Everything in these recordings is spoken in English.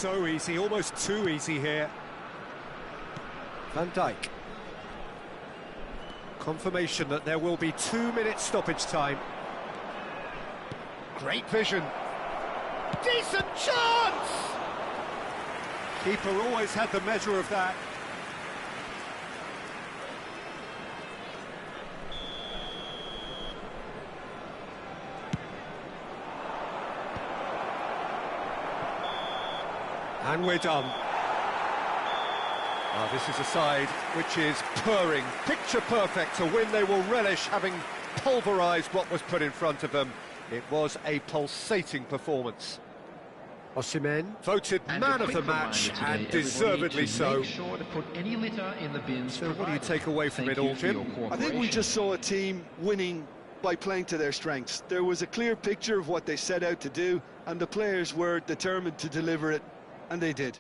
so easy, almost too easy here. Van Dijk. Confirmation that there will be 2 minute stoppage time. Great vision. Decent chance! Keeper always had the measure of that. And we're done. Well, this is a side which is purring, picture perfect, a win they will relish, having pulverised what was put in front of them. It was a pulsating performance. Osimhen voted man of the match, and deservedly so. Sure to put any litter in the bins. So what do you take away from it all, Jim? I think we just saw a team winning by playing to their strengths. There was a clear picture of what they set out to do, and the players were determined to deliver it, and they did.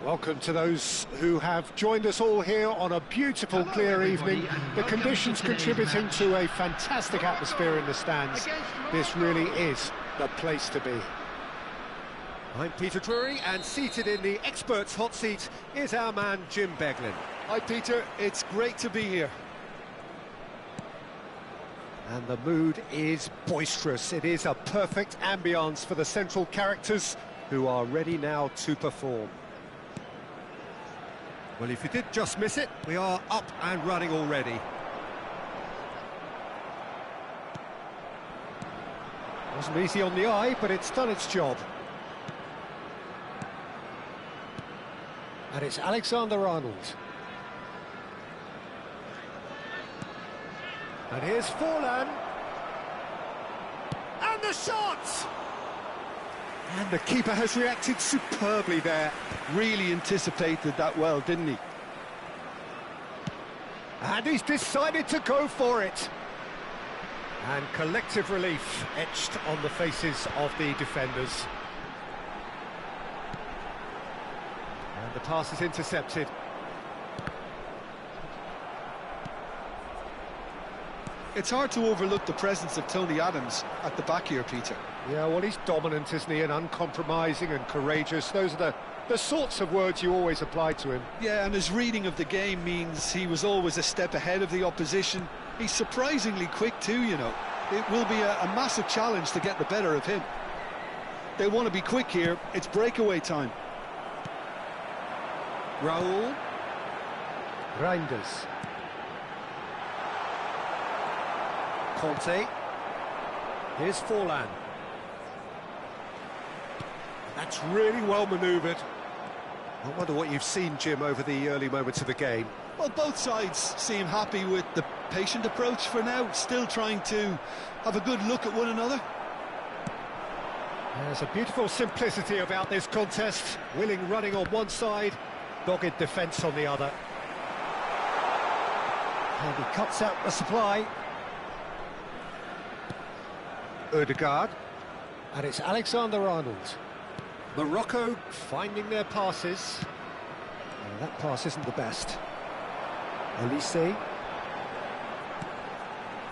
Welcome to those who have joined us all here on a beautiful, clear evening. The conditions contributing to a fantastic atmosphere in the stands. This really is the place to be. I'm Peter Drury, and seated in the experts' hot seat is our man Jim Beglin. Hi Peter, it's great to be here. And the mood is boisterous. It is a perfect ambience for the central characters who are ready now to perform. Well, if you did just miss it, we are up and running already. Wasn't easy on the eye, but it's done its job. And it's Alexander-Arnold. And here's Forlan. And the shot! And the keeper has reacted superbly there. Really anticipated that well, didn't he? And he's decided to go for it. And collective relief etched on the faces of the defenders. And the pass is intercepted. It's hard to overlook the presence of Tony Adams at the back here, Peter. Yeah, well, he's dominant, isn't he, and uncompromising and courageous. Those are the sorts of words you always apply to him. Yeah, and his reading of the game means he was always a step ahead of the opposition. He's surprisingly quick too, you know. It will be a massive challenge to get the better of him. They want to be quick here. It's breakaway time. Raul. Reinders. Conte. Here's Forlan. That's really well manoeuvred. I wonder what you've seen, Jim, over the early moments of the game. Well, both sides seem happy with the patient approach for now, still trying to have a good look at one another. There's a beautiful simplicity about this contest. Willing running on one side, dogged defence on the other. And he cuts out the supply. Ødegaard. And it's Alexander-Arnold. Morocco finding their passes. Well, that pass isn't the best. Elise.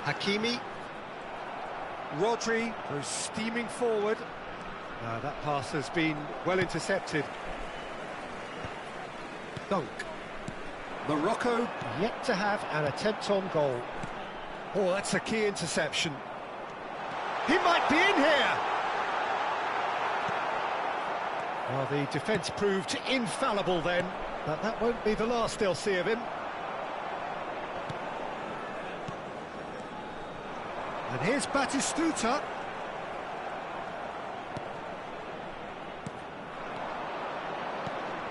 Hakimi. Rodri goes steaming forward. That pass has been well intercepted. Dunk. Morocco yet to have an attempt on goal. Oh, that's a key interception. He might be in here! Well, the defence proved infallible then, but that won't be the last they'll see of him. And here's Batistuta.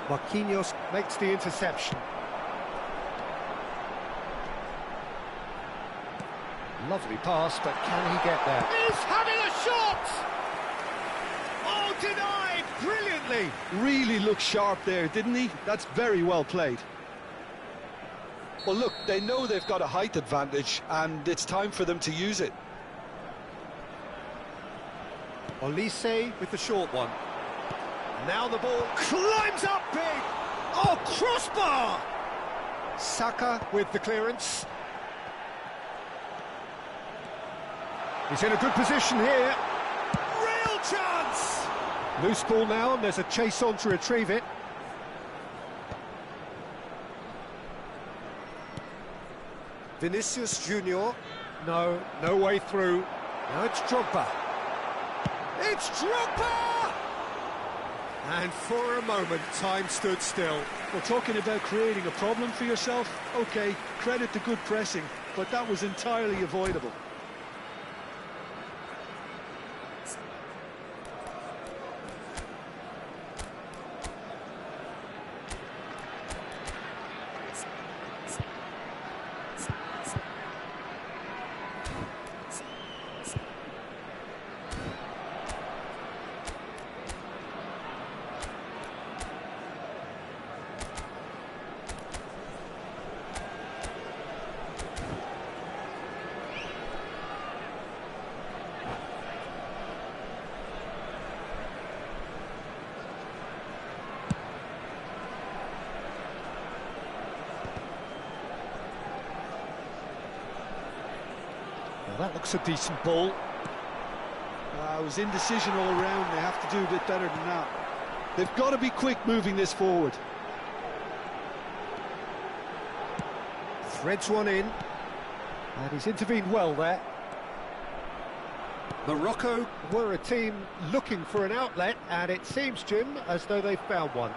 Marquinhos makes the interception. Lovely pass, but can he get there? He's having a shot! Oh, denied brilliantly! Really looked sharp there, didn't he? That's very well played. Well, look, they know they've got a height advantage, and it's time for them to use it. Olise with the short one. Now the ball climbs up big! Oh, crossbar! Saka with the clearance. He's in a good position here. Real chance! Loose ball now, and there's a chase on to retrieve it. Vinicius Junior. No way through. Now it's Drogba. It's Drogba! And for a moment, time stood still. We're talking about creating a problem for yourself. OK, credit to good pressing, but that was entirely avoidable. That looks a decent ball. It was indecision all around. They have to do a bit better than that. They've got to be quick moving this forward. Threads one in. And he's intervened well there. Morocco were a team looking for an outlet, and it seems, Jim, as though they've found one.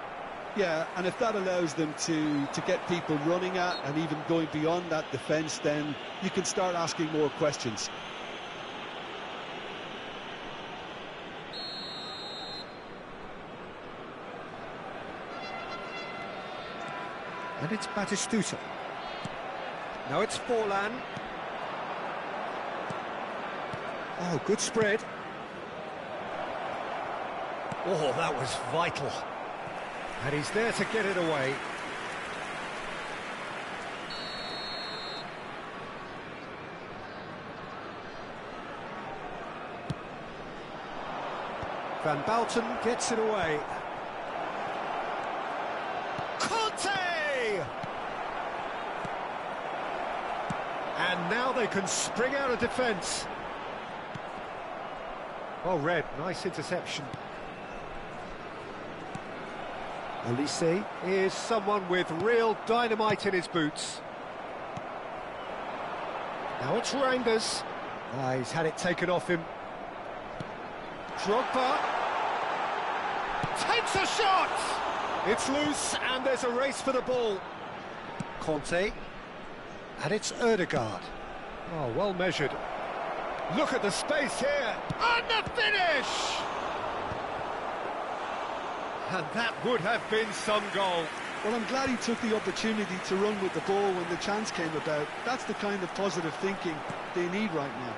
Yeah, and if that allows them to get people running at and even going beyond that defence, then you can start asking more questions. And it's Batistuta. Now it's Forlan. Oh, good spread. Oh, that was vital. And he's there to get it away. Van Bouten gets it away. Conte! And now they can spring out of defence. Well read, nice interception. Elise is someone with real dynamite in his boots. Now it's Reinders. He's had it taken off him. Drogba takes a shot! It's loose and there's a race for the ball. Conte. And it's Ødegaard. Oh, well measured. Look at the space here. And the finish! And that would have been some goal. Well, I'm glad he took the opportunity to run with the ball when the chance came about. That's the kind of positive thinking they need right now.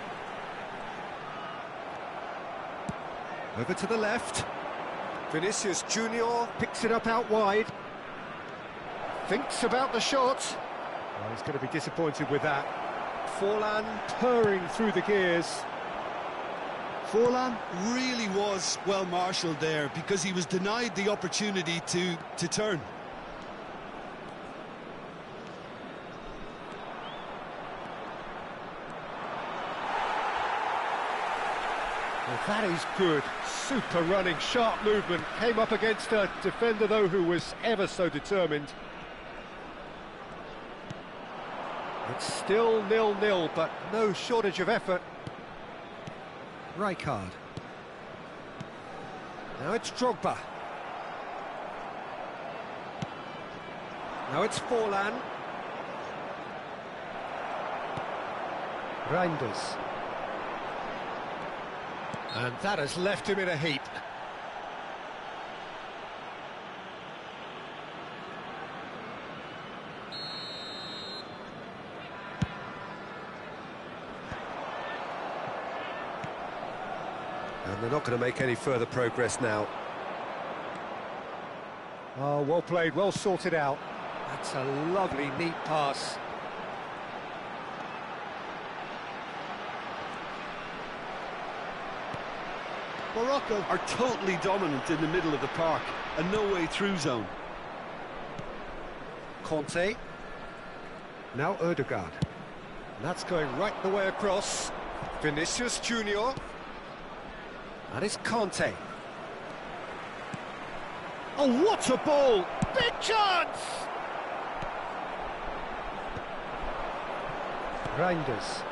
Over to the left. Vinicius Junior picks it up out wide. Thinks about the shot. Oh, he's going to be disappointed with that. Forlan purring through the gears. Forlan really was well marshalled there because he was denied the opportunity to turn. Well, that is good. Super running, sharp movement. Came up against a defender, though, who was ever so determined. It's still 0-0, but no shortage of effort. Rijkaard. Now it's Drogba. Now it's Forlan. Reinders. And that has left him in a heap. And they're not going to make any further progress now. Oh, well played, well sorted out. That's a lovely, neat pass. Morocco are totally dominant in the middle of the park, a no-way through zone. Conte. Now Ødegaard. That's going right the way across. Vinicius Junior. And it's Conte. Oh, what a ball! Big chance! Reinders.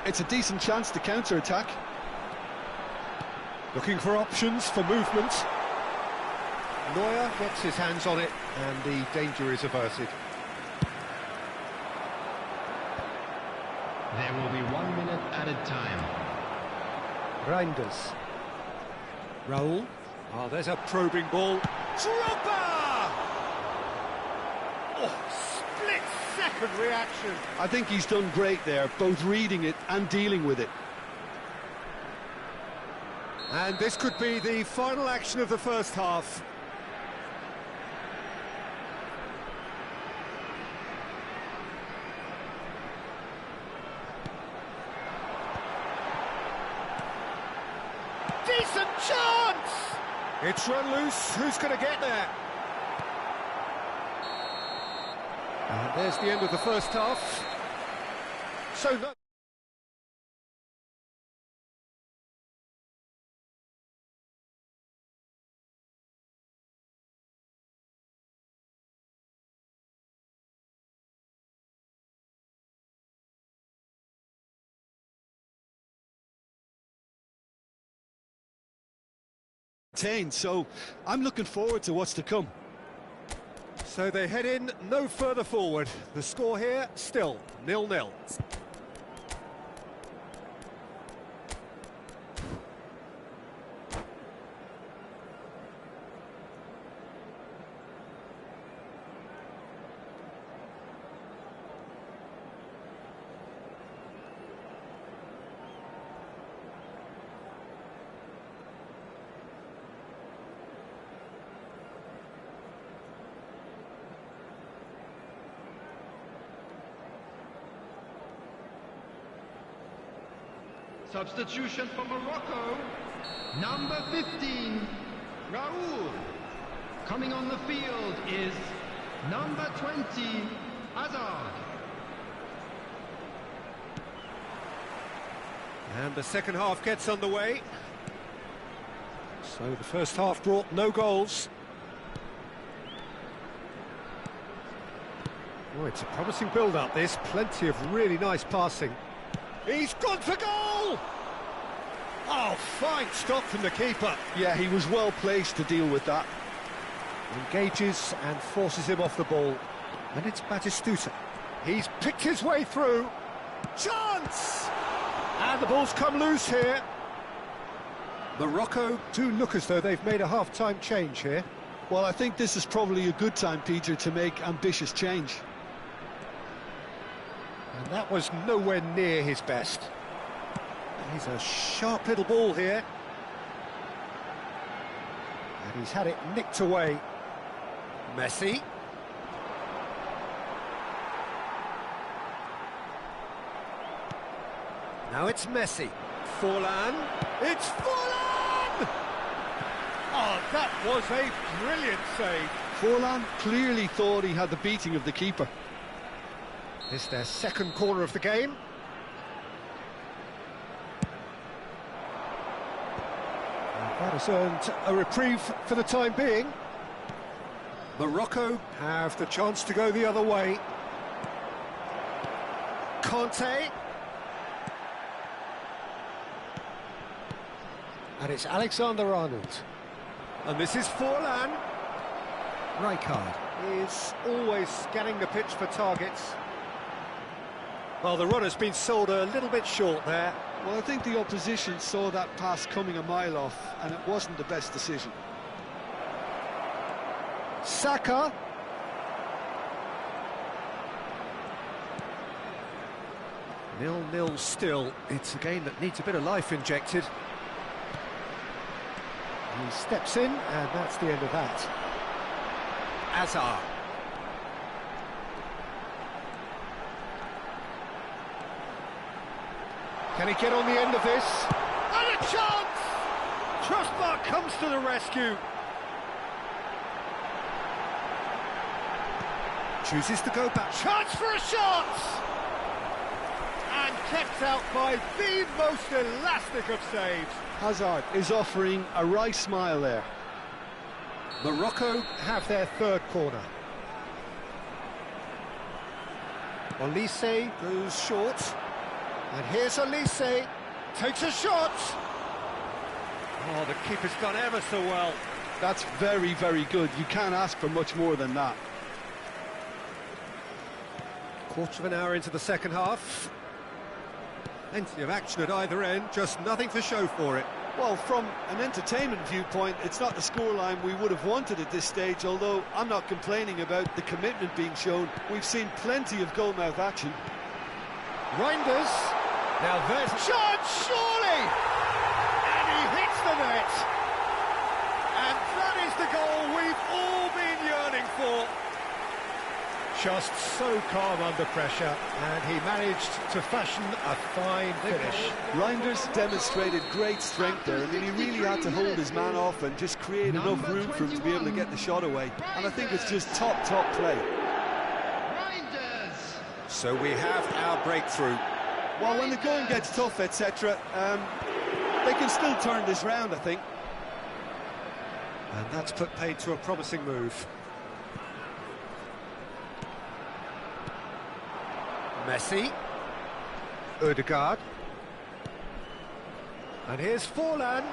It's a decent chance to counter-attack. Looking for options for movement. Neuer gets his hands on it, and the danger is averted. There will be 1 minute added time. Reinders. Raul. Oh, there's a probing ball. Drogba! Oh, split-second reaction. I think he's done great there, both reading it and dealing with it. And this could be the final action of the first half. Decent chance! It's run loose. Who's going to get there? And there's the end of the first half. So no So I'm looking forward to what's to come. So they head in no further forward. The score here still 0-0. Substitution for Morocco, number 15, Raoul. Coming on the field is number 20, Hazard. And the second half gets underway. So the first half brought no goals. Oh, it's a promising build-up, this. Plenty of really nice passing. He's gone for goal! Oh, fine stop from the keeper. Yeah, he was well placed to deal with that. Engages and forces him off the ball. And it's Batistuta. He's picked his way through. Chance! And the ball's come loose here. Morocco do look as though they've made a half-time change here. Well, I think this is probably a good time, Peter, to make ambitious change. And that was nowhere near his best. He's a sharp little ball here. And he's had it nicked away. Messi. Now it's Messi. Forlan. It's Forlan! Oh, that was a brilliant save. Forlan clearly thought he had the beating of the keeper. This is their second corner of the game. And that has earned a reprieve for the time being. Morocco have the chance to go the other way. Conte. And it's Alexander-Arnold. And this is Forlan. Rijkaard is always scanning the pitch for targets. Well, the runner's been sold a little bit short there. Well, I think the opposition saw that pass coming a mile off, and it wasn't the best decision. Saka. Nil-nil still. It's a game that needs a bit of life injected. He steps in, and that's the end of that. Hazard. Can he get on the end of this? And a chance! Trustmark comes to the rescue. Chooses to go back. Chance for a shot! And kept out by the most elastic of saves. Hazard is offering a wry smile there. Morocco have their third corner. Olise goes short. And here's Olise, takes a shot. Oh, the keeper's done ever so well. That's very, very good. You can't ask for much more than that. Quarter of an hour into the second half. Plenty of action at either end, just nothing to show for it. Well, from an entertainment viewpoint, it's not the scoreline we would have wanted at this stage, although I'm not complaining about the commitment being shown. We've seen plenty of goal-mouth action. Reinders. Now there's a chance, surely! And he hits the net. And that is the goal we've all been yearning for. Just so calm under pressure, and he managed to fashion a fine finish. Reinders demonstrated great strength there. I mean, he really had to hold his man off and just create enough room for him to be able to get the shot away. And I think it's just top play. So we have our breakthrough. Well, when the going gets tough, etc., they can still turn this round, I think. And that's put paid to a promising move. Messi. Odegaard. And here's Forlan.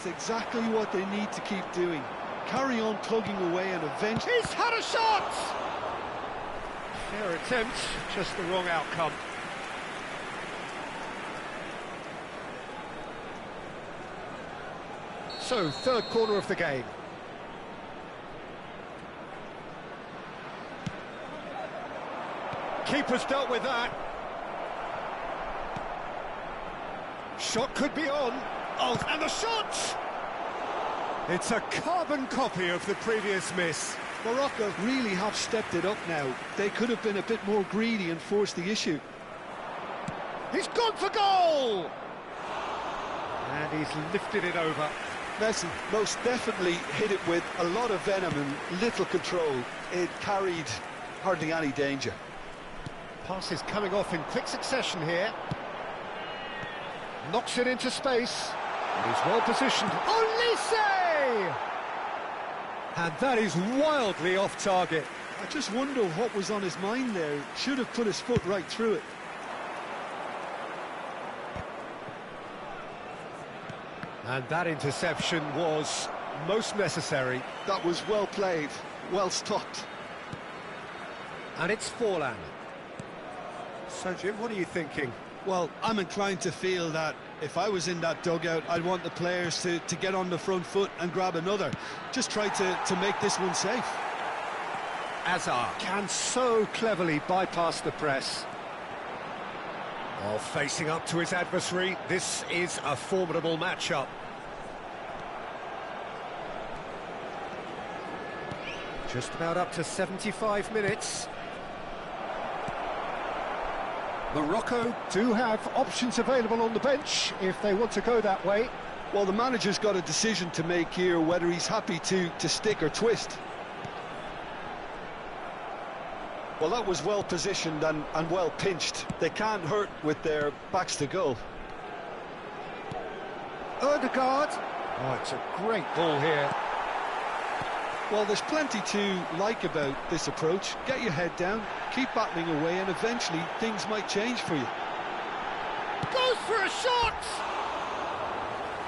That's exactly what they need to keep doing. Carry on plugging away and eventually... He's had a shot! Fair attempt, just the wrong outcome. So, third corner of the game. Keeper's dealt with that. Shot could be on. Oh, and the shot! It's a carbon copy of the previous miss. Morocco really have stepped it up now. They could have been a bit more greedy and forced the issue. He's gone for goal! And he's lifted it over. Messi most definitely hit it with a lot of venom and little control. It carried hardly any danger. Passes coming off in quick succession here. Knocks it into space. And he's well positioned. Olise! And that is wildly off target. I just wonder what was on his mind there. Should have put his foot right through it. And that interception was most necessary. That was well played, well stopped. And it's Forlan. So, Jim, what are you thinking? Well, I'm inclined to feel that if I was in that dugout, I'd want the players to get on the front foot and grab another. Just try to make this one safe. Azar can so cleverly bypass the press. While facing up to his adversary, this is a formidable matchup. Just about up to 75 minutes. Morocco do have options available on the bench if they want to go that way. Well, the manager's got a decision to make here, whether he's happy to stick or twist. Well, that was well positioned and well pinched. They can't hurt with their backs to goal. Odegaard. Oh, it's a great ball here. Well, there's plenty to like about this approach. Get your head down, keep battling away, and eventually things might change for you. Goes for a shot!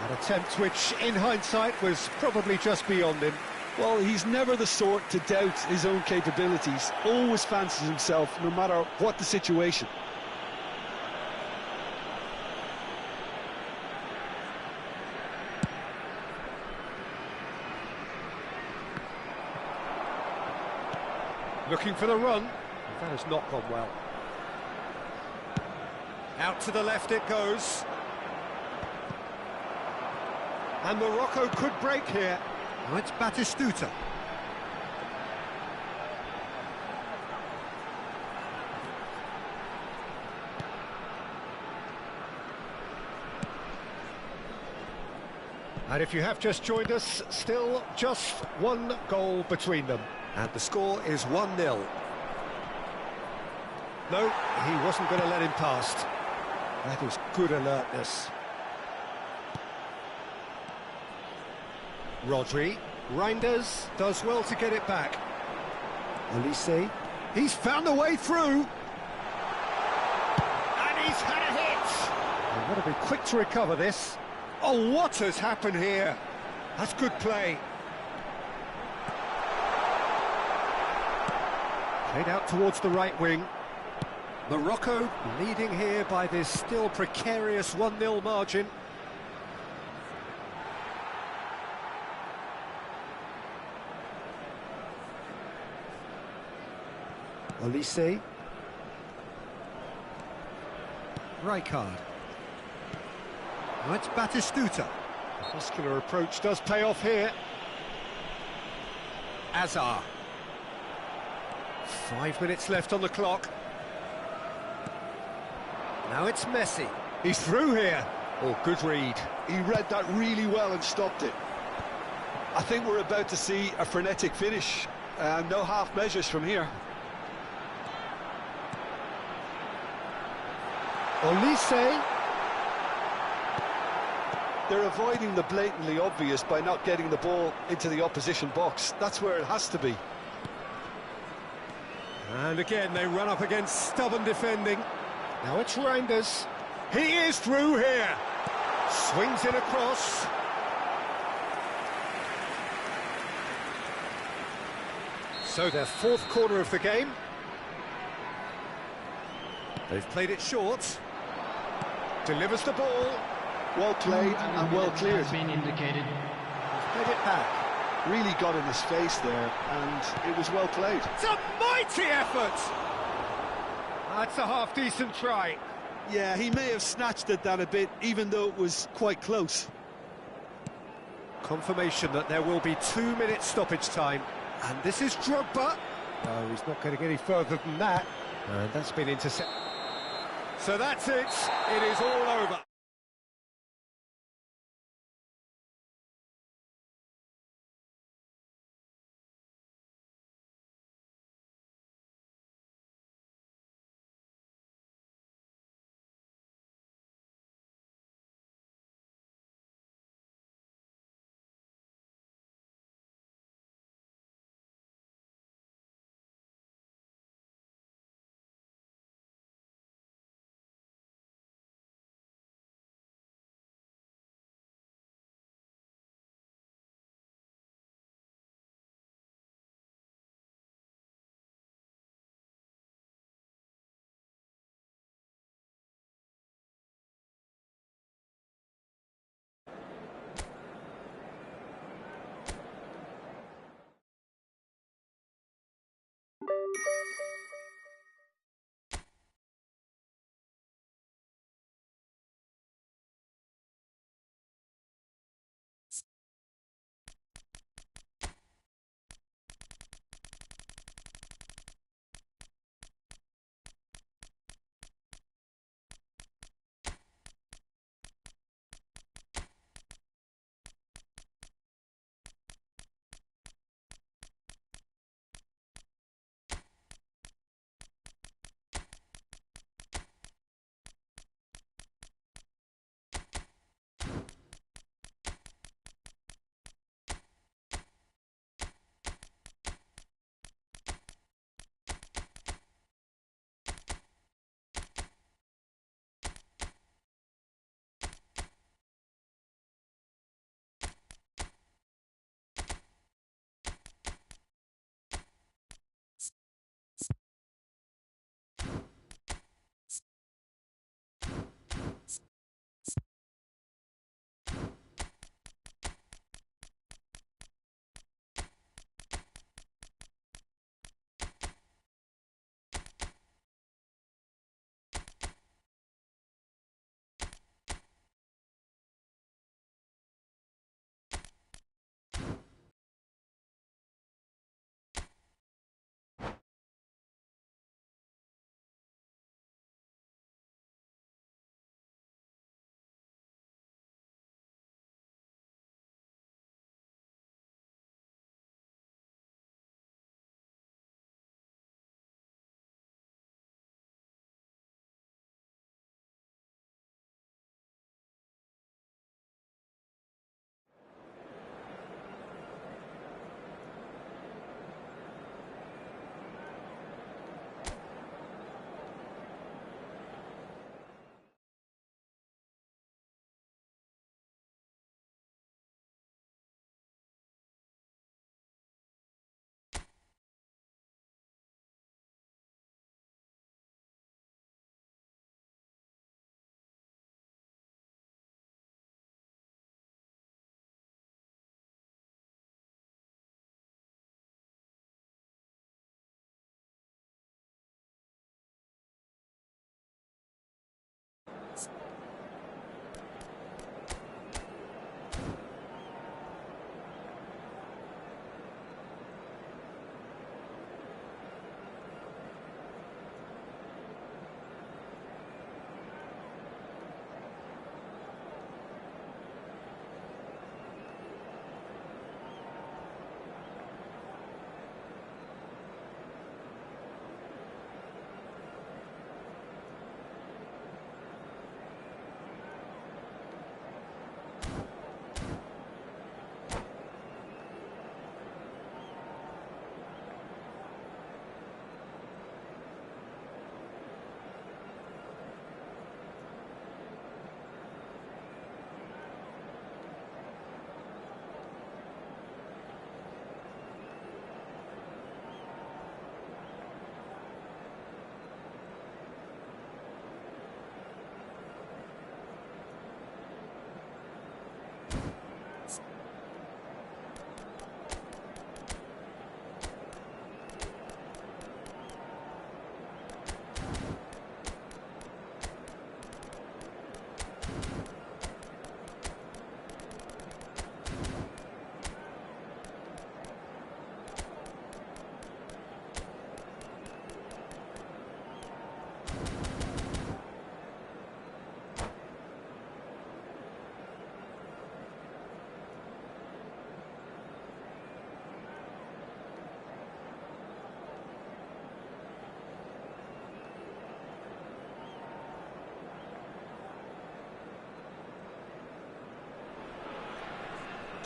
An attempt which, in hindsight, was probably just beyond him. Well, he's never the sort to doubt his own capabilities. Always fancies himself, no matter what the situation. Looking for the run. That has not gone well. Out to the left it goes. And Morocco could break here. Now it's Batistuta. And if you have just joined us, still just one goal between them. And the score is 1-0. No, he wasn't going to let him past. That was good alertness. Rodri. Reinders does well to get it back. Olise. He's found a way through. And he's had a hit. They've got to be quick to recover this. Oh, what has happened here? That's good play. Played out towards the right wing. Morocco leading here by this still precarious 1-0 margin. Olise. Rijkaard. Now it's Batistuta. The muscular approach does pay off here. Azar. 5 minutes left on the clock. Now it's Messi. He's through here. Oh, good read. He read that really well and stopped it. I think we're about to see a frenetic finish. No half measures from here. Olise. They're avoiding the blatantly obvious by not getting the ball into the opposition box. That's where it has to be. And again, they run up against stubborn defending. Now it's Reinders. He is through here. Swings it across. So their fourth corner of the game. They've played it short. Delivers the ball. Well played and well cleared. Has been indicated. Played it back. Really got in his face there, and it was well played. It's a mighty effort! That's a half-decent try. Yeah, he may have snatched at that a bit, even though it was quite close. Confirmation that there will be 2 minutes stoppage time. And this is Drogba. No, he's not going to get any further than that. And that's been intercepted. So that's it. It is all over.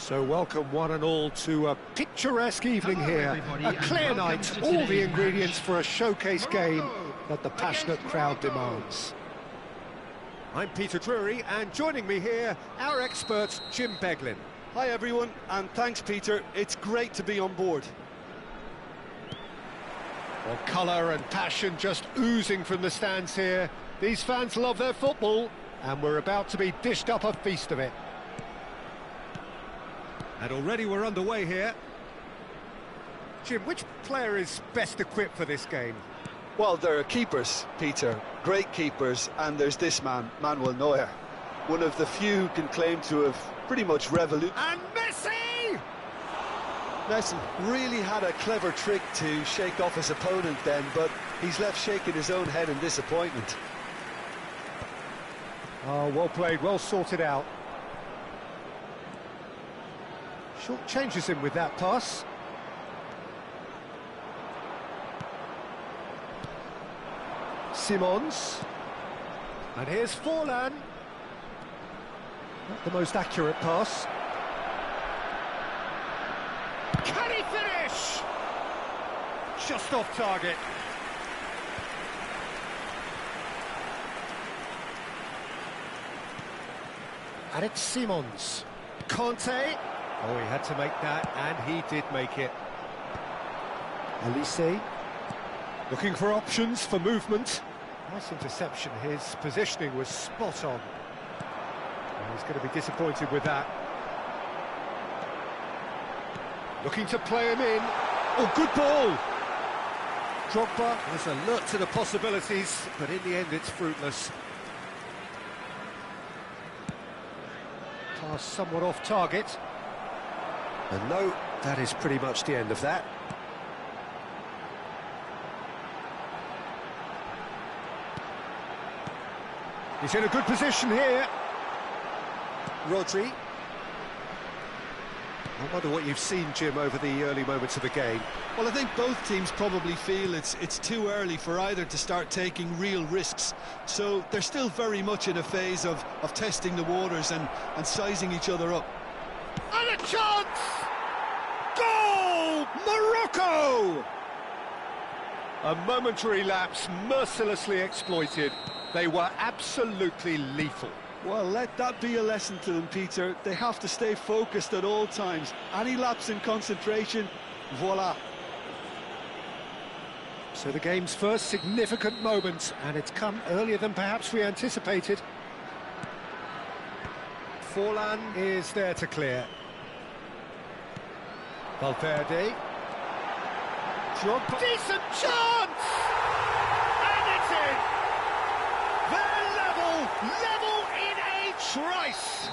So welcome one and all to a picturesque evening here. A clear night, all the ingredients for a showcase game that the passionate crowd demands. I'm Peter Drury, and joining me here, our expert, Jim Beglin. Hi everyone, and thanks Peter, it's great to be on board. Well, colour and passion just oozing from the stands here. These fans love their football, and we're about to be dished up a feast of it. And already we're underway here. Jim, which player is best equipped for this game? Well, there are keepers, Peter, great keepers, and there's this man, Manuel Neuer. One of the few who can claim to have pretty much revolutionized. And Messi! Messi really had a clever trick to shake off his opponent then, but he's left shaking his own head in disappointment. Oh, well played, well sorted out. Short changes him with that pass. Simons. And here's Forlan. Not the most accurate pass. Can he finish? Just off target. And it's Simons. Conte. Oh, he had to make that, and he did make it. Elise. Looking for options for movement. Nice interception, his positioning was spot on. And he's going to be disappointed with that. Looking to play him in. Oh, good ball! Drogba was alert to the possibilities, but in the end it's fruitless. Pass somewhat off target. And no, that is pretty much the end of that. He's in a good position here. Rodri. I wonder what you've seen, Jim, over the early moments of the game. Well, I think both teams probably feel it's too early for either to start taking real risks. So they're still very much in a phase of testing the waters and sizing each other up. And a chance! Goal! Morocco! A momentary lapse mercilessly exploited. They were absolutely lethal. Well, let that be a lesson to them, Peter. They have to stay focused at all times. Any lapse in concentration, voila. So the game's first significant moment, and it's come earlier than perhaps we anticipated. Forlan is there to clear. Valverde. Drogba. Decent chance! And it's in! They're level in a trice!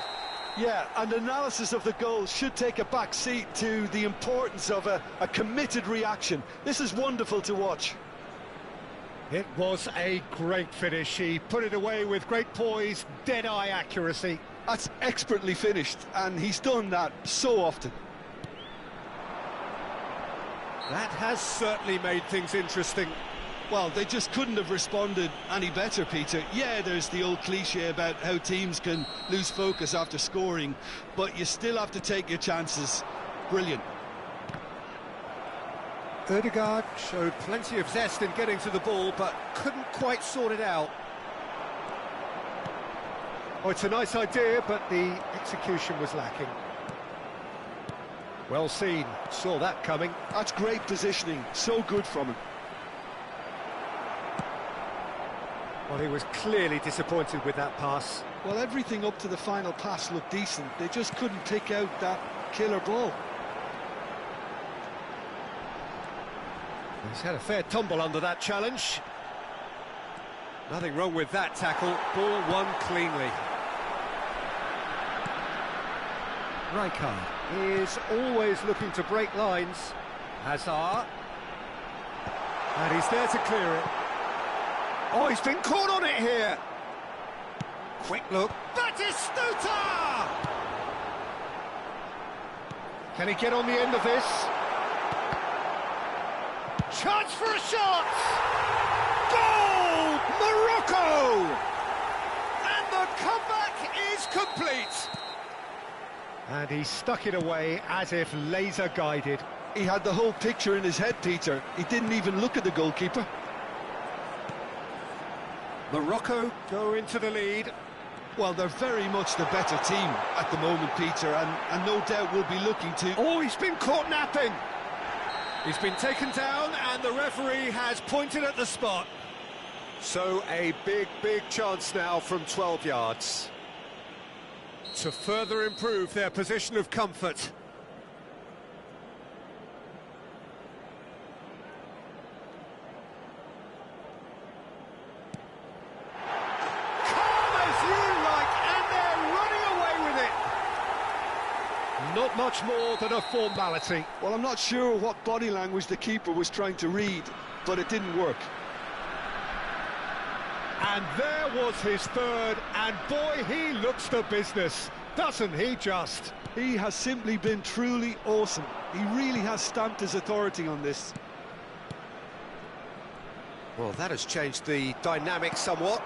Yeah, and analysis of the goal should take a back seat to the importance of a committed reaction. This is wonderful to watch. It was a great finish. He put it away with great poise, dead-eye accuracy. That's expertly finished, and he's done that so often. That has certainly made things interesting. Well, they just couldn't have responded any better, Peter. Yeah, there's the old cliche about how teams can lose focus after scoring, but you still have to take your chances. Brilliant. Ødegaard showed plenty of zest in getting to the ball, but couldn't quite sort it out. Oh, it's a nice idea, but the execution was lacking. Well seen, saw that coming. That's great positioning, so good from him. Well, he was clearly disappointed with that pass. Well, everything up to the final pass looked decent. They just couldn't pick out that killer ball. He's had a fair tumble under that challenge. Nothing wrong with that tackle. Ball won cleanly. Rijkaard is always looking to break lines. Hazard. And he's there to clear it. Oh, he's been caught on it here. Quick look. Batistuta! Can he get on the end of this? Chance for a shot! Goal! Morocco! And the comeback is complete. And he stuck it away as if laser guided. He had the whole picture in his head, Peter. He didn't even look at the goalkeeper. Morocco go into the lead. Well, they're very much the better team at the moment, Peter, and no doubt will be looking to... Oh, he's been caught napping! He's been taken down and the referee has pointed at the spot. So a big chance now from 12 yards to further improve their position of comfort. Not much more than a formality. Well, I'm not sure what body language the keeper was trying to read, but it didn't work. And there was his third, and boy, he looks the business, doesn't he just? He has simply been truly awesome. He really has stamped his authority on this. Well, that has changed the dynamic somewhat.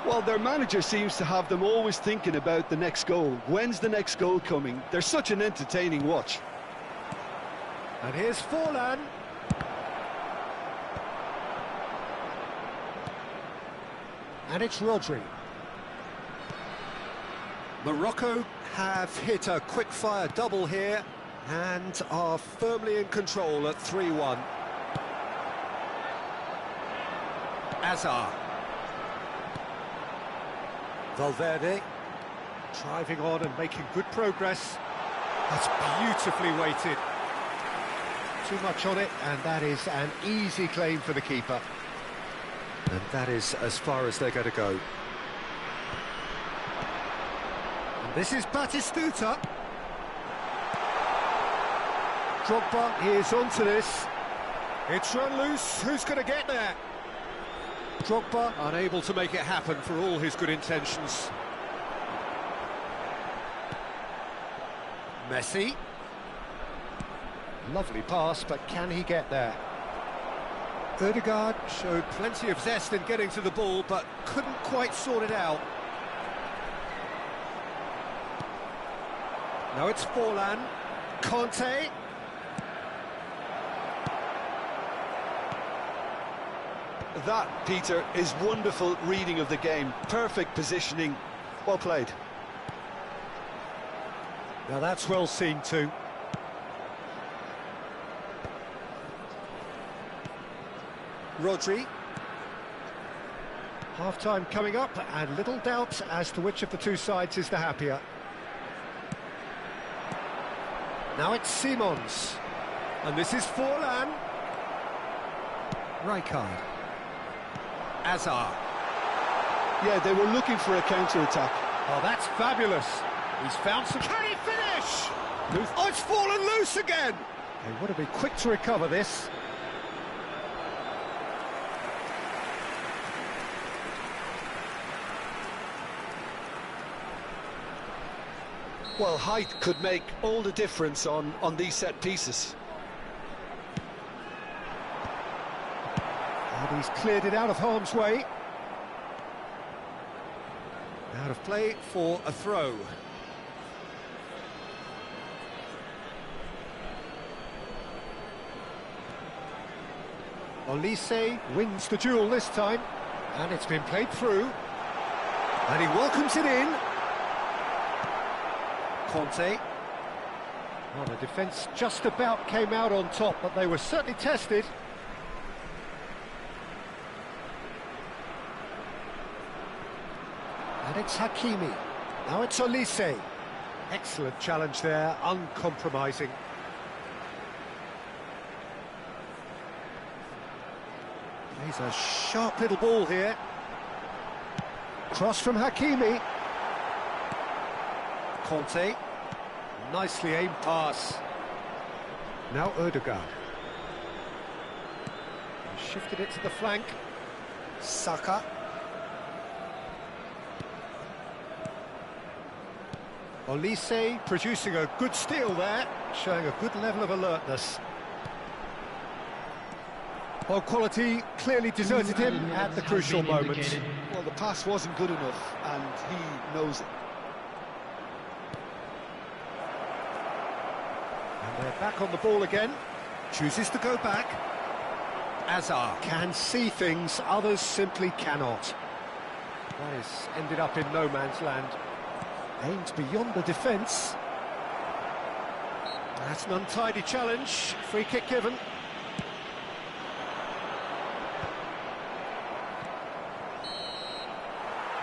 Well, their manager seems to have them always thinking about the next goal. When's the next goal coming? They're such an entertaining watch. And here's Forlan. And it's Rodri. Morocco have hit a quick-fire double here and are firmly in control at 3-1. Azar. Valverde driving on and making good progress. That's beautifully weighted. Too much on it, and that is an easy claim for the keeper. And that is as far as they're going to go. And this is Batistuta. Drogba is onto this. It's run loose. Who's going to get there? Drogba unable to make it happen for all his good intentions. Messi. Lovely pass, but can he get there? Ødegaard showed plenty of zest in getting to the ball, but couldn't quite sort it out. Now it's Forlan. Conte. That, Peter, is wonderful reading of the game. Perfect positioning. Well played. Now that's well seen too. Rodri. Half-time coming up, and little doubt as to which of the two sides is the happier. Now it's Simons. And this is Forlan. Rijkaard. Azar. Yeah, they were looking for a counter-attack. Oh, that's fabulous. He's found some... Can he finish? Oh, it's fallen loose again. They would have been quick to recover this. Well, height could make all the difference on these set pieces. And he's cleared it out of harm's way. Out of play for a throw. Olise wins the duel this time, and it's been played through. And he welcomes it in. Conte. Well, the defence just about came out on top, but they were certainly tested. And it's Hakimi. Now it's Olise. Excellent challenge there, uncompromising. He's a sharp little ball here. Cross from Hakimi. Conte. Nicely aimed pass. Now Ødegaard. He shifted it to the flank. Saka. Olise producing a good steal there, showing a good level of alertness. Well, quality clearly deserted him at the crucial moment. Well, the pass wasn't good enough, and he knows it. They're back on the ball again. Chooses to go back. Azar Can see things others simply cannot. that is ended up in no man's land. Aimed beyond the defence. That's an untidy challenge. Free kick given.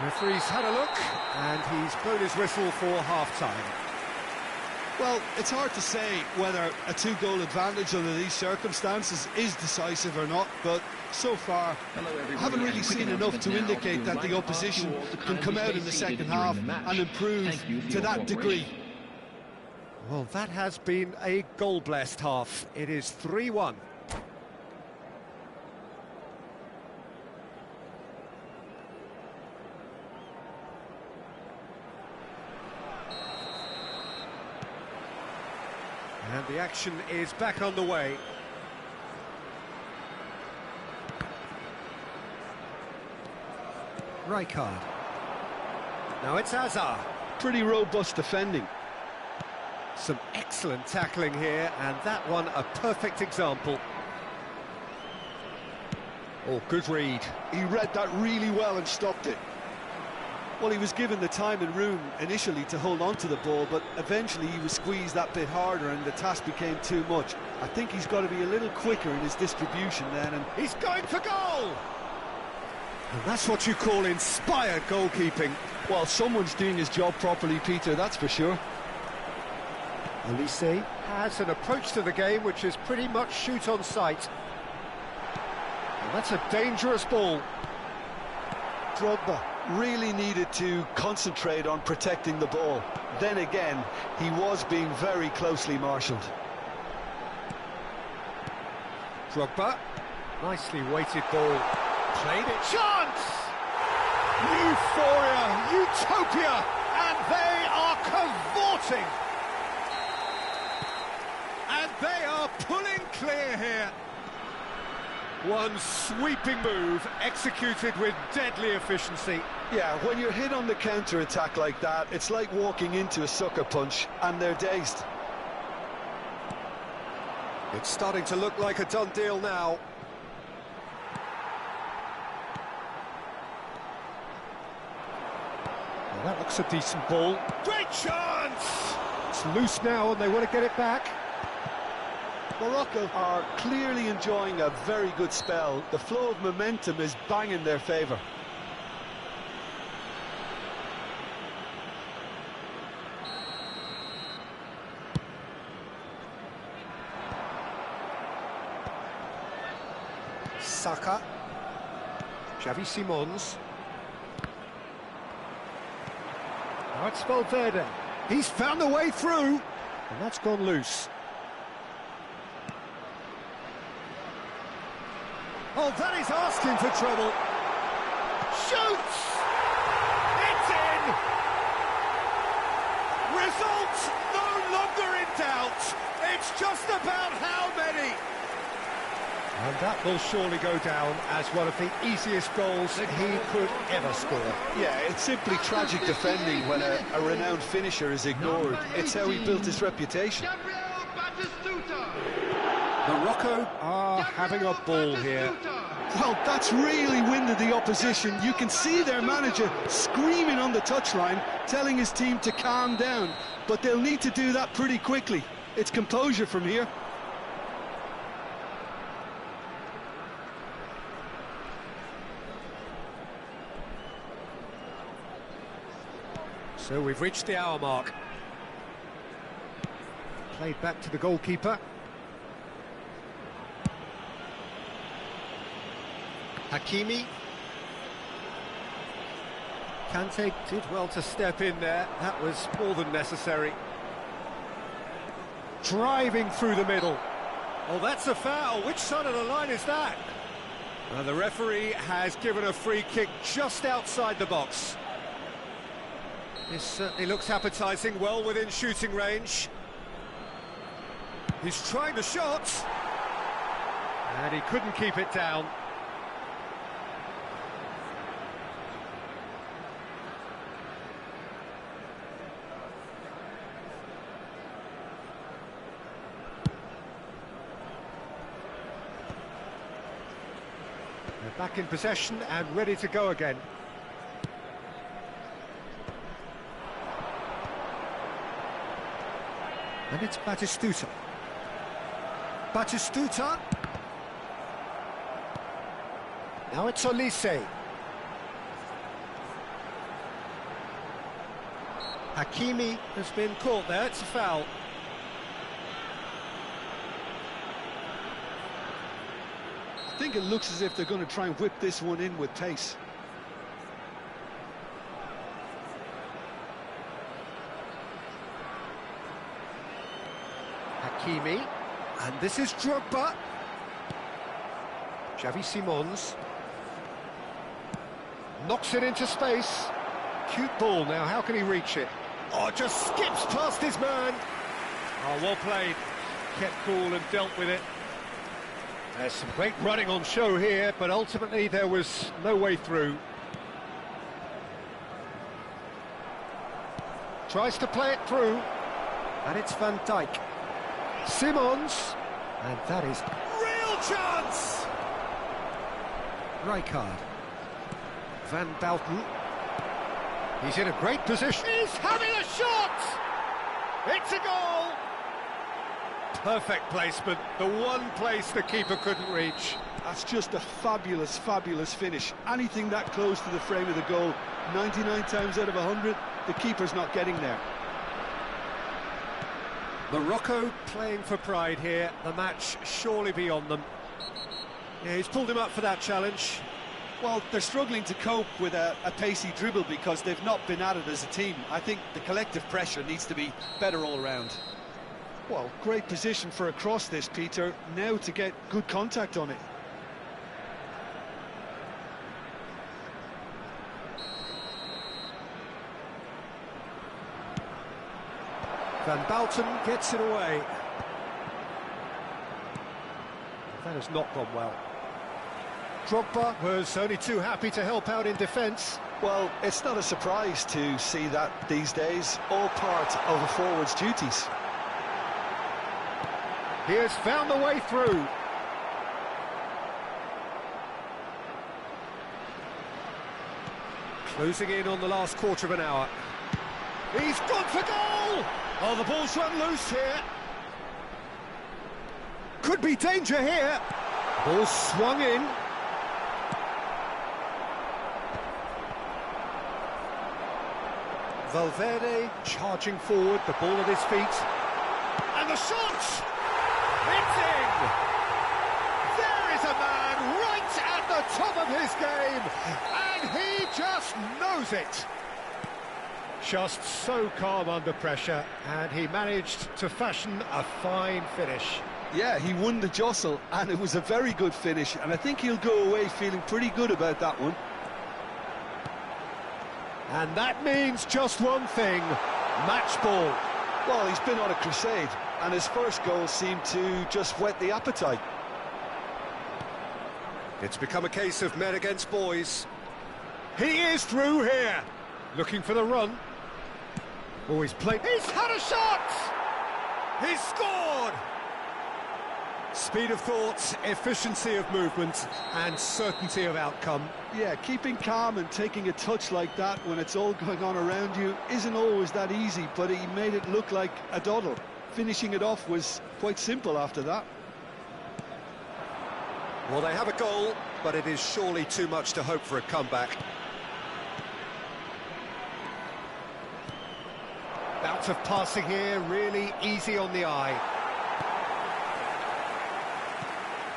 Referee's had a look, and he's blown his whistle for half-time. Well, it's hard to say whether a two-goal advantage under these circumstances is decisive or not, but so far I haven't really seen enough to indicate that the opposition can come out in the second half and improve to that degree. Well, that has been a goal-blessed half. It is 3-1. And the action is back on the way. Rijkaard. Now it's Azar. Pretty robust defending. Some excellent tackling here, and that one a perfect example. Oh, good read. He read that really well and stopped it. Well, he was given the time and room initially to hold on to the ball, but eventually he was squeezed that bit harder and the task became too much. I think he's got to be a little quicker in his distribution then, and He's going for goal! And that's what you call inspired goalkeeping. well, someone's doing his job properly, Peter, that's for sure. Elise has an approach to the game which is pretty much shoot on sight. And that's a dangerous ball. Drogba really needed to concentrate on protecting the ball. Then again, he was being very closely marshalled. Drogba, nicely weighted ball. Played it. Chance! Euphoria, utopia, and they are cavorting. And they are pulling clear here. One sweeping move, executed with deadly efficiency. Yeah, when you're hit on the counter-attack like that, it's like walking into a sucker punch, and they're dazed. It's starting to look like a done deal now. Well, that looks a decent ball. Great chance! It's loose now and they want to get it back. Morocco are clearly enjoying a very good spell. The flow of momentum is bang in their favour. Saka. Xavi Simons. Now it's Valverde. He's found a way through. And that's gone loose. Oh, that is asking for trouble. Shoots! It's in! Result no longer in doubt. It's just about how many. And that will surely go down as one of the easiest goals he could ever score. Yeah, it's simply tragic defending when a renowned finisher is ignored. It's how he built his reputation. Morocco are having a ball here. Well, that's really winded the opposition. You can see their manager screaming on the touchline, telling his team to calm down. But they'll need to do that pretty quickly. It's composure from here. So we've reached the hour mark. Played back to the goalkeeper. Hakimi. Kante did well to step in there. That was more than necessary. Driving through the middle. Oh, that's a foul. Which side of the line is that? The referee has given a free kick just outside the box. This certainly looks appetising, well within shooting range. He's trying the shot. And he couldn't keep it down. Back in possession and ready to go again. And it's Batistuta. Batistuta. Now it's Olise. Hakimi has been caught there, it's a foul. I think it looks as if they're going to try and whip this one in with pace. Hakimi, and this is Drogba. Xavi Simons knocks it into space. Cute ball now, how can he reach it? Oh, just skips past his man. Oh, well played. Kept cool and dealt with it. There's some great running on show here, but ultimately there was no way through. Tries to play it through, and it's Van Dijk. Simons, and that is real chance! Rijkaard. Van Bouten. He's in a great position. He's having a shot! It's a goal! Perfect placement, the one place the keeper couldn't reach. That's just a fabulous, fabulous finish. Anything that close to the frame of the goal, 99 times out of 100, the keeper's not getting there. Morocco playing for pride here, the match surely beyond them. Yeah, he's pulled him up for that challenge. Well, they're struggling to cope with a pacey dribble because they've not been at it as a team. I think the collective pressure needs to be better all round. Well, great position for a cross this, Peter. Now to get good contact on it. Van Bouten gets it away. That has not gone well. Drogba was only too happy to help out in defence. Well, it's not a surprise to see that these days, all part of a forward's duties. He has found the way through. Closing in on the last quarter of an hour. He's gone for goal! Oh, the ball's run loose here. Could be danger here. Ball swung in. Valverde charging forward, the ball at his feet. And the shot! It's in! There is a man right at the top of his game, and he just knows it. Just so calm under pressure, and he managed to fashion a fine finish. Yeah, he won the jostle, and it was a very good finish, and I think he'll go away feeling pretty good about that one. And that means just one thing, match ball. Well, he's been on a crusade, and his first goal seemed to just whet the appetite. It's become a case of men against boys. He is through here, looking for the run. Oh, he's played. He's had a shot! He's scored! Speed of thought, efficiency of movement, and certainty of outcome. Yeah, keeping calm and taking a touch like that when it's all going on around you isn't always that easy, but he made it look like a doddle. Finishing it off was quite simple after that. Well, they have a goal, but it is surely too much to hope for a comeback. Bout of passing here, really easy on the eye.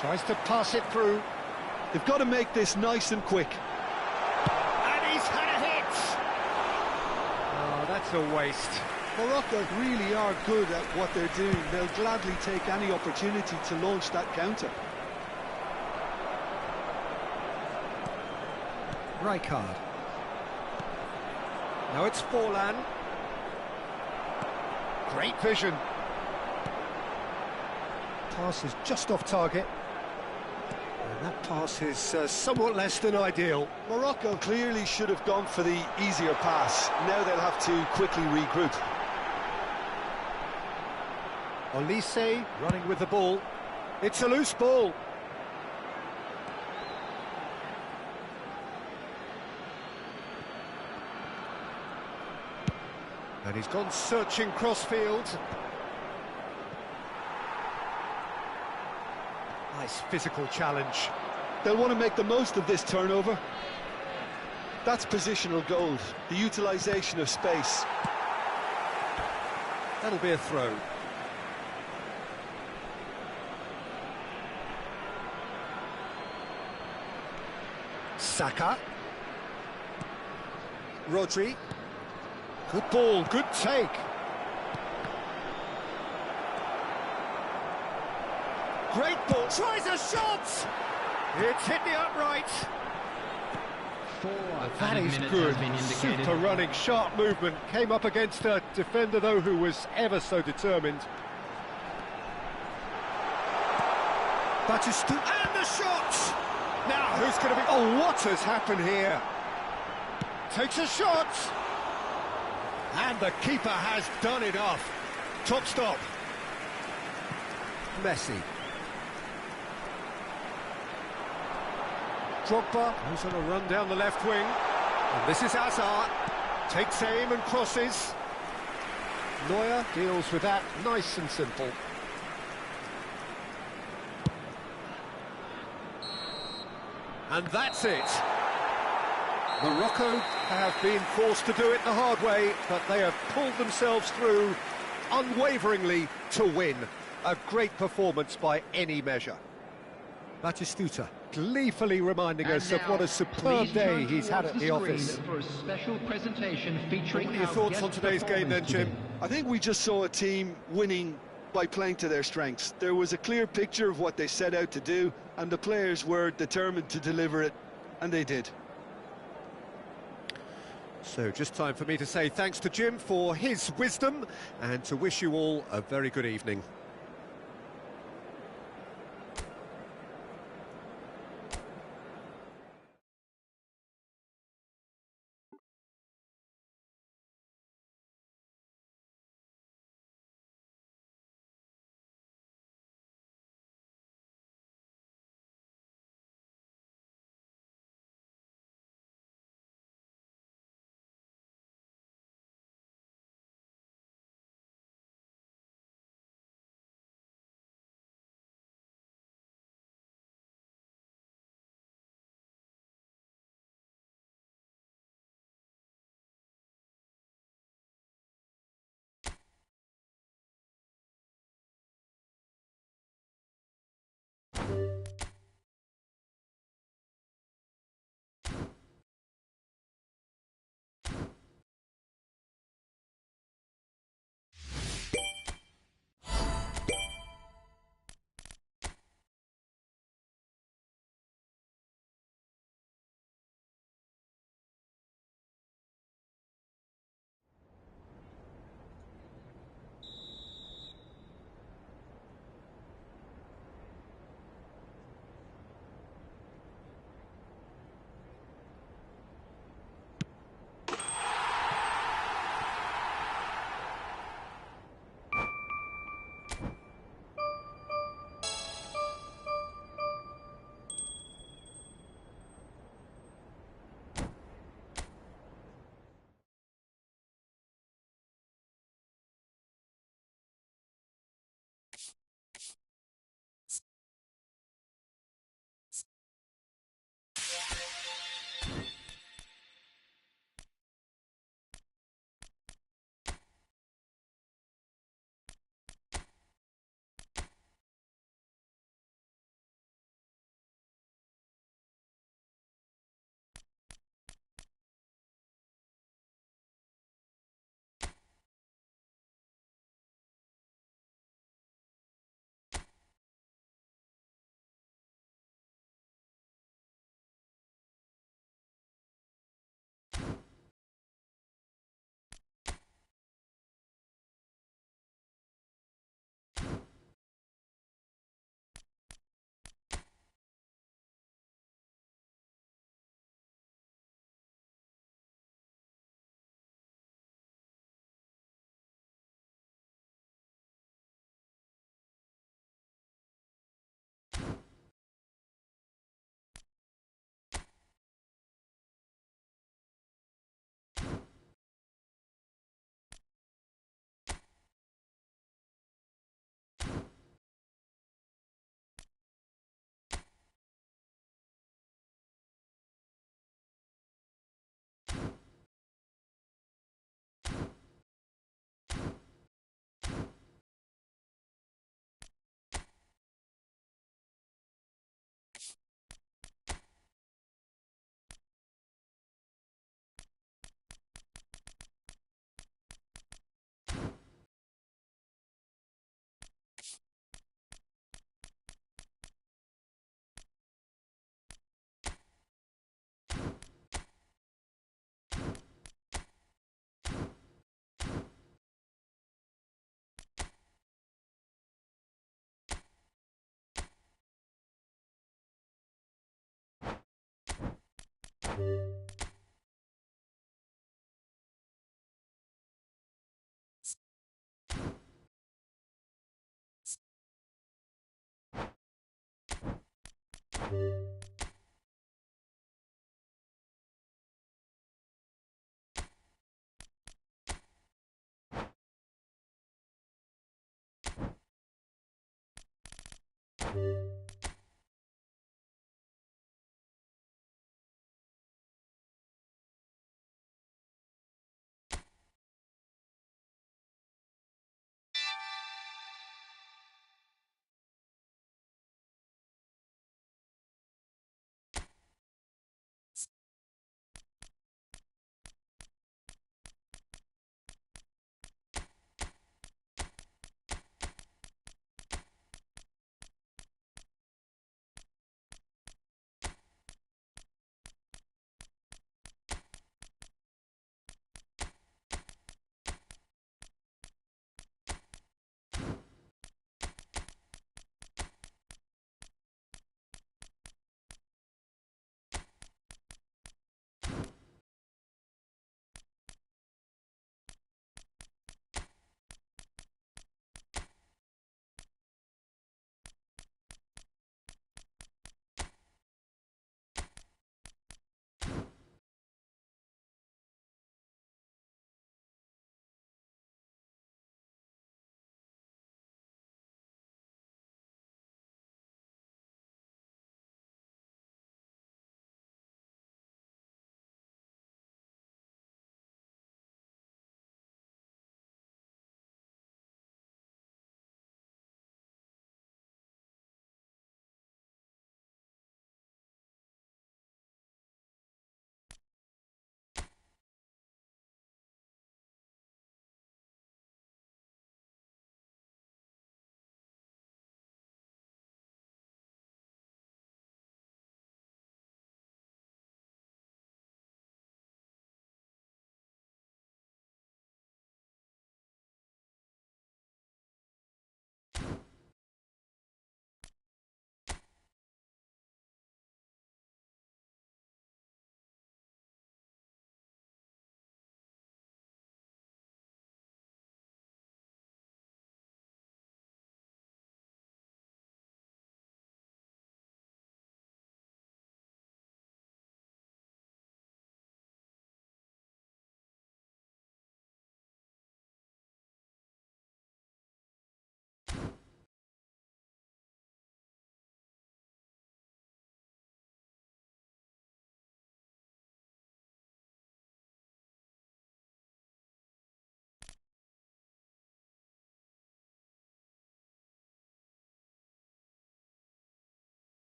Tries to pass it through. They've got to make this nice and quick. And he's had a hit! Oh, that's a waste. Morocco really are good at what they're doing. They'll gladly take any opportunity to launch that counter. Rijkaard. Now it's Forlan. Great vision. Pass is just off target. And that pass is somewhat less than ideal. Morocco clearly should have gone for the easier pass. Now they'll have to quickly regroup. Olise running with the ball. It's a loose ball. And he's gone searching crossfield. Nice physical challenge. They'll want to make the most of this turnover. That's positional gold, the utilisation of space. That'll be a throw. Saka. Rodri. Good ball, good take. Great ball, tries a shot! It's hit the upright. That is good, super running, sharp movement. Came up against a defender, though, who was ever so determined. Batistu, and the shot! Now, who's going to be... Oh, what has happened here? Takes a shot! And the keeper has done it off. Top stop. Messi. Drogba goes on a run down the left wing. And this is Hazard. Takes aim and crosses. Neuer deals with that nice and simple. And that's it. Morocco have been forced to do it the hard way, but they have pulled themselves through unwaveringly to win. A great performance by any measure. Batistuta gleefully reminding us of what a superb day he's had at the office. For a special presentation featuring What are your thoughts on today's game then, Jim? I think we just saw a team winning by playing to their strengths. There was a clear picture of what they set out to do, and the players were determined to deliver it, and they did. So just time for me to say thanks to Jim for his wisdom and to wish you all a very good evening. you.